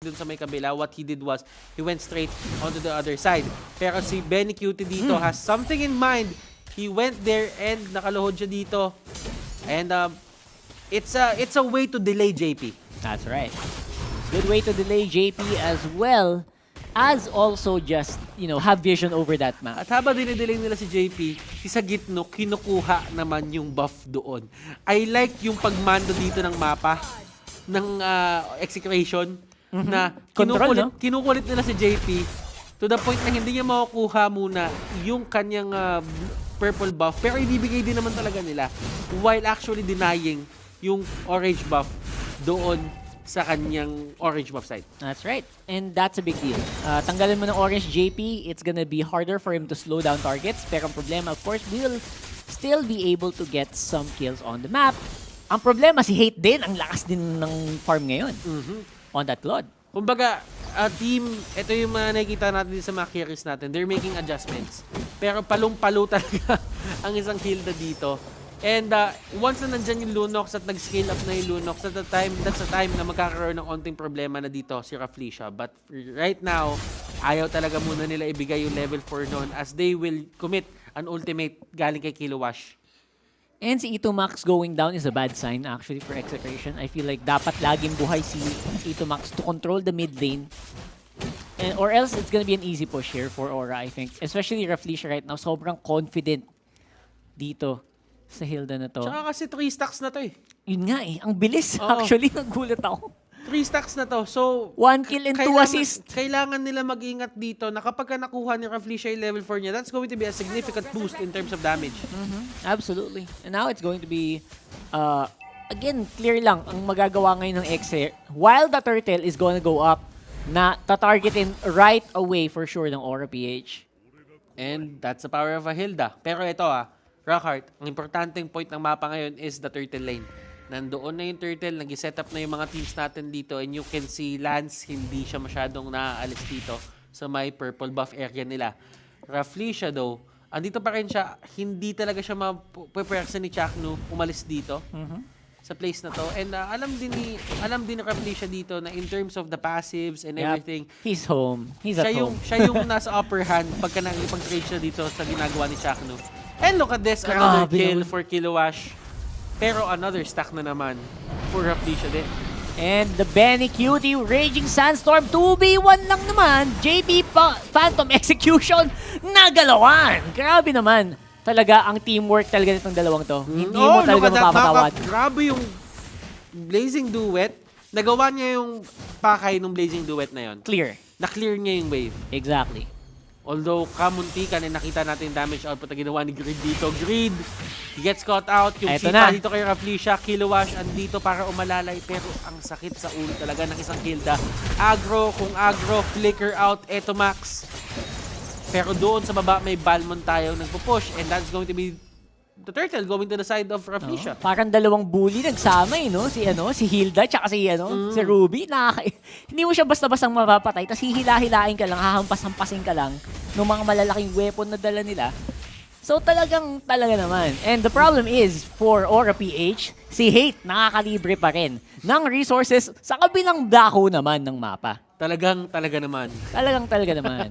dun sa may kabila. What he did was, he went straight onto the other side. Pero si Benny Cutie dito has something in mind. He went there and nakaluhod siya dito. And it's a way to delay JP. That's right. Good way to delay JP as well as also just, you know, have vision over that map. At habang dinidelay nila si JP, si sa gitno, kinukuha naman yung buff doon. I like yung pagmando dito ng mapa, ng execution, na Control, kinukulit nila si JP to the point na hindi niya makukuha muna yung kanyang purple buff, pero ibibigay din naman talaga nila while actually denying yung orange buff doon sa kanyang orange buff side. That's right. And that's a big deal. Tanggalin mo ng orange JP, it's gonna be harder for him to slow down targets. Pero ang problema, of course, we'll still be able to get some kills on the map. Ang problema, si Hate din. Ang lakas din ng farm ngayon on that Claude. Kumbaga, team, ito yung mga nakikita natin sa mga carries natin. They're making adjustments. Pero palong-palo talaga ang isang Hilda dito. And once na nandyan yung Lunox at nag-scale up na yung Lunox, that's the time na magkakaroon ng onting problema na dito si Rafflesia. But right now, ayaw talaga muna nila ibigay yung level 4 noon as they will commit an ultimate galing kay Kilowash. And si Ito Max going down is a bad sign actually for Execration. I feel like dapat laging buhay si Ito Max to control the mid lane. Or else it's gonna be an easy push here for Aura, I think. Especially Rafflesia right now, sobrang confident dito sa Hilda na to. Tsaka kasi 3 stacks na to eh. Yun nga eh, ang bilis. Oo. Actually, nagulat ako. 3 stacks na to. So, 1 kill and 2 assist. Kailangan nila mag-ingat dito na kapag ka nakuha ni Rafflesia yung level 4 niya, that's going to be a significant boost in terms of damage. Absolutely. And now it's going to be, again, clear lang ang magagawa ngayon ng Exe. While the turtle is going to go up, na tatargetin right away for sure ng Aura PH. And that's the power of a Hilda. Pero ito Rockhart, ang importanteng point ng mapa ngayon is the turtle lane. Nandoon na yung turtle, nag-set up na yung mga teams natin dito, and you can see Lance, hindi siya masyadong naaalis dito sa may purple buff area nila. Rafflesia though, andito pa rin siya, hindi talaga siya mapapwersa ni Chaknu umalis dito sa place na to. And alam din ni Rafflesia dito na in terms of the passives and everything, He's home. He's at home. siya yung nasa upper hand pagka nakipag-trade siya dito sa ginagawa ni Chaknu. And look at this, another kill for Kilowash. Pero another stack na naman for Rafflesia din. And the Benny Cutie Raging Sandstorm 2v1 lang naman. JP Phantom Execution nagalawan. Grabe naman. Talaga ang teamwork talaga nitong dalawang to. Hindi mo talaga mapapatawad. Grabe yung Blazing Duet. Nagawa niya yung pakay ng Blazing Duet na yon. Clear. Na-clear niya yung wave. Exactly. Although, kamuntikan ay nakita natin damage output na ginawa ni Greed dito. Greed, he gets caught out. Yung Eto sipa na. dito kay Rafflesia, Kilowash, andito para umalalay. Pero ang sakit sa ulo talaga ng isang Hilda. Agro, kung agro, flicker out, eto Max. Pero doon sa baba, may Balmon tayo nagpo-push. And that's going to be the turtle going to the side of Rafflesia. Parang dalawang bully nagsama eh, no? Si Hilda tsaka si Ruby. Hindi mo siya basta-bastang mapapatay, tapos hihila-hilain ka lang, hahampas-hampasin ka lang ng mga malalaking weapon na dala nila. So talaga naman. And the problem is, for Aura PH, si Hate nakakalibre pa rin ng resources sa kabilang dako naman ng mapa. Talaga naman. Talaga naman.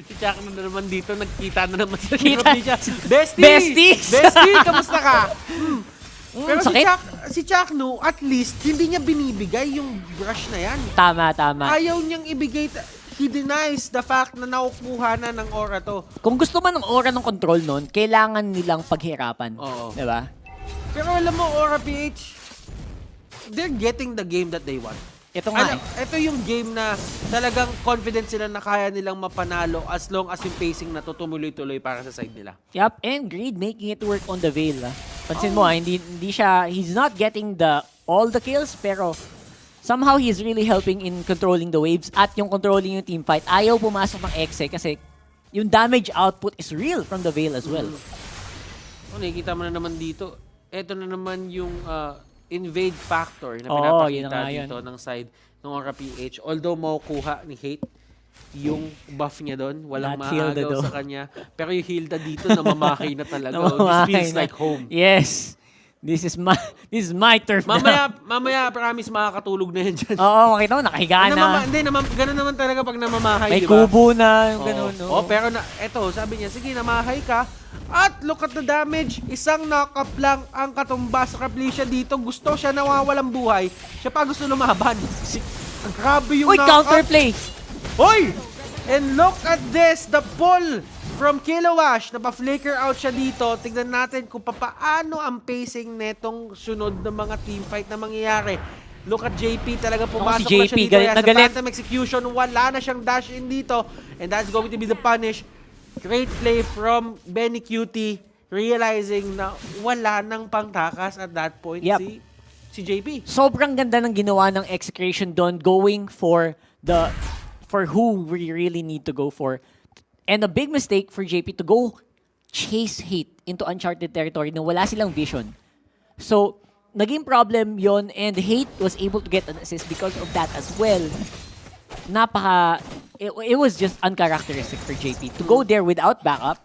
Si Chak na naman dito, nagkita na naman sa Kita. Rafflesia. Bestie! Besties! Bestie, kamusta ka? Pero sakit. si Chaknu, at least, hindi niya binibigay yung brush na yan. Tama. Ayaw niyang ibigay. He denies the fact na nakukuha na ng Aura to. Kung gusto man ng Aura ng control nun, kailangan nilang paghirapan. Oo. Diba? Pero alam mo, Aura PH, they're getting the game that they want. Ito nga Ito yung game na talagang confident sila na kaya nilang mapanalo as long as yung pacing na to tumuloy-tuloy para sa side nila. Yup, and Greed making it work on the Veil. Pansin mo, hindi siya, he's not getting all the kills, pero somehow he's really helping in controlling the waves at yung controlling yung team fight. Ayaw pumasok ng Exe kasi yung damage output is real from the Veil as well. Nakikita mo na naman dito, ito na naman yung invade factor na yun pinapakita na dito ng side ng Aura PH. Although makukuha ni Hate yung buff niya doon, walang Not Hilda maagaw though. sa kanya. Pero yung Hilda dito, namamahay na talaga. This Namamahay feels na. like home. Yes. This is This is my turf Mamaya, promise, makakatulog na yan dyan. Oo, makita mo, nakahiga na. Hindi, ganun naman talaga pag namamahay, May di ba? kubo na, yung ganun. No? Oh, pero eto, sabi niya, sige, namahay ka. At look at the damage. Isang knock-up lang ang katumbas sa Capricia dito. Gusto siya nawawalang buhay. Siya pa gusto lumaban. Grabe yung Uy, knock-up. counterplay! Hoy! And look at this, the pull from Kilowash. Napa-flicker out siya dito. Tignan natin kung paano ang pacing netong sunod ng mga teamfight na mangyayari. Look at JP, talaga pumasok si na JP, siya dito. galit na Sa galit. Phantom Execution, wala na siyang dash in dito. And that's going to be the punish. Great play from Benny Cutie, realizing na wala nang pangtakas at that point Yep. si JP. Sobrang ganda ng ginawa ng execution doon, going for who we really need to go for. And a big mistake for JP to go chase Hate into uncharted territory na wala silang vision. So, naging problem yon, and Hate was able to get an assist because of that as well. It was just uncharacteristic for JP to go there without backup.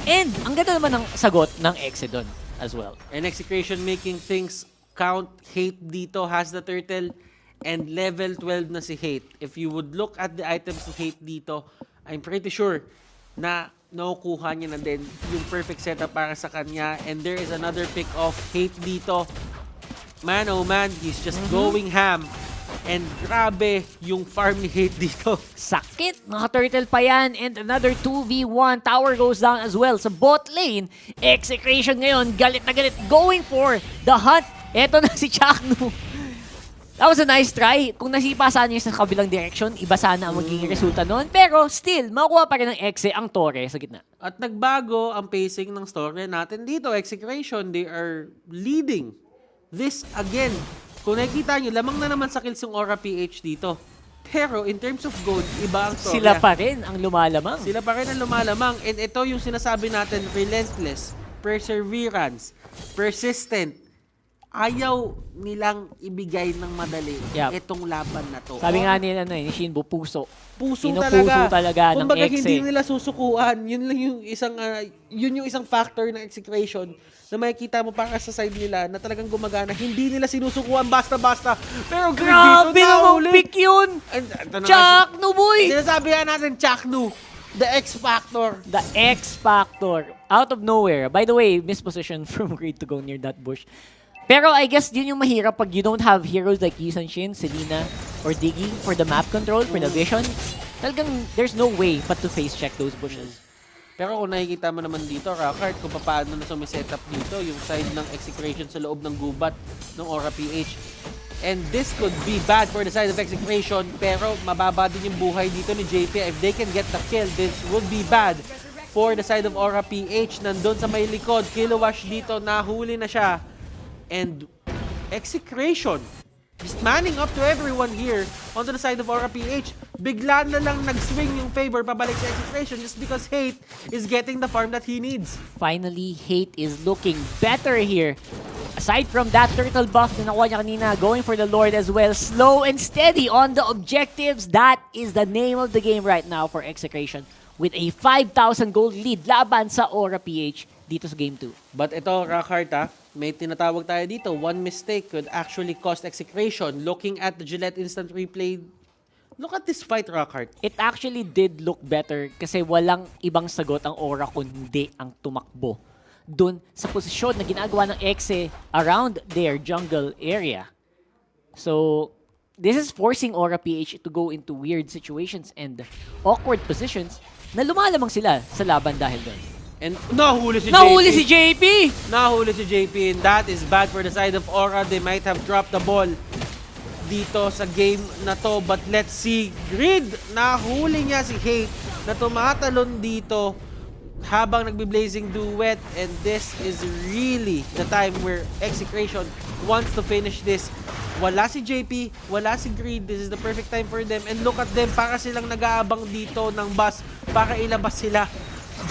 And ang ganda naman ng sagot ng Exe doon as well. And Execration making things count. Hate dito has the turtle and level 12 na si Hate. If you would look at the items of Hate dito, I'm pretty sure na nakukuha niya na din yung perfect setup para sa kanya. And there is another pick of Hate dito. Man, oh man, he's just going ham. And grabe yung farm ni Hate dito. Sakit! Naka-turtle pa yan. And another 2v1. Tower goes down as well. Sa bot lane, Execration ngayon, galit na galit. Going for the hunt. Eto na si Chaknu. That was a nice try. Kung nasipa sana niya sa kabilang direction, iba sana ang magiging resulta noon. Pero still, makuha pa rin ng Exe ang Torre sa gitna. At nagbago ang pacing ng story natin dito. Execration, they are leading this again. Kung nakikita nyo, lamang na naman sa kills yung Aura PH dito. Pero in terms of gold, iba ang story. Sila pa rin ang lumalamang. Sila pa rin ang lumalamang. And ito yung sinasabi natin, relentless, perseverance, persistent. Ayaw nilang ibigay ng madali itong laban na to. Sabi nga ni Shinbo, puso. Puso Inupuso talaga ng Kumbaga, Exe. hindi nila susukuan. Yun lang yung isang factor ng Execration na makikita mo para sa side nila na talagang gumagana. Hindi nila sinusukuan basta-basta. Pero Grabe namang pick yun! Chaknu, boy! Sinasabi nga natin, Chaknu. The X Factor. The X Factor. Out of nowhere. By the way, misposition from Greed to go near that bush. Pero I guess yun yung mahirap pag you don't have heroes like Yisan Shin, Selena, or Diggy for the map control, for the vision. Talagang there's no way but to face check those bushes. Pero kung nakikita mo naman dito, Rockart, kung paano na sumiset up dito, yung side ng Execration sa loob ng gubat ng Aura PH. And this could be bad for the side of Execration, pero mababa din yung buhay dito ni JP. If they can get the kill, this would be bad for the side of Aura PH. Nandun sa may likod, Kilowash dito, nahuli na siya. And Execration, just manning up to everyone here onto the side of Aura PH. Bigla na lang nag-swing yung favor pabalik sa Execration just because Hate is getting the farm that he needs. Finally, Hate is looking better here. Aside from that turtle buff na nakuha niya kanina, going for the Lord as well. Slow and steady on the objectives. That is the name of the game right now for Execration. With a 5,000 gold lead laban sa Aura PH dito sa Game 2. But ito, Rockart, may tinatawag tayo dito. One mistake could actually cost Execration. Looking at the Gillette Instant Replay, look at this fight, Rockart. It actually did look better kasi walang ibang sagot ang Aura kundi ang tumakbo dun sa posisyon na ginagawa ng Exe around their jungle area. So, this is forcing Aura PH to go into weird situations and awkward positions na lumalamang sila sa laban dahil dun. And nahuli si JP! Nahuli si JP, and that is bad for the side of Aura. They might have dropped the ball dito sa game na to. But let's see. Grid, nahuli niya si Hate na tumatalon dito habang nagbi-blazing duet. And this is really the time where Execration wants to finish this. Wala si JP, wala si Greed. This is the perfect time for them. And look at them, para silang nag-aabang dito ng bus para ilabas sila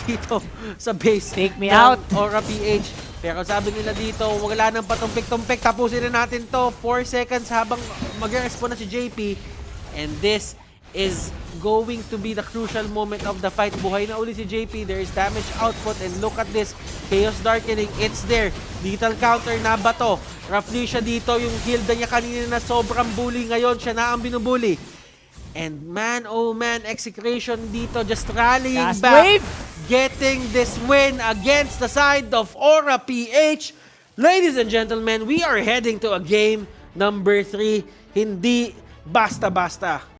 dito sa base. Take me ng out. Aura PH. Pero sabi nila dito, wala nang patumpik-tumpik. Tapusin na natin to. 4 seconds habang mag-respond na si JP. And this is going to be the crucial moment of the fight. Buhay na uli si JP. There is damage output. And look at this. Chaos Darkening. It's there. Lethal counter na ba to? Roughly siya dito, yung Hilda niya kanina na sobrang bully, ngayon siya na ang binubully. And man, oh man, Execration dito just rallying Last back. wave! Getting this win against the side of Aura PH. Ladies and gentlemen, we are heading to a game number 3. Hindi basta-basta.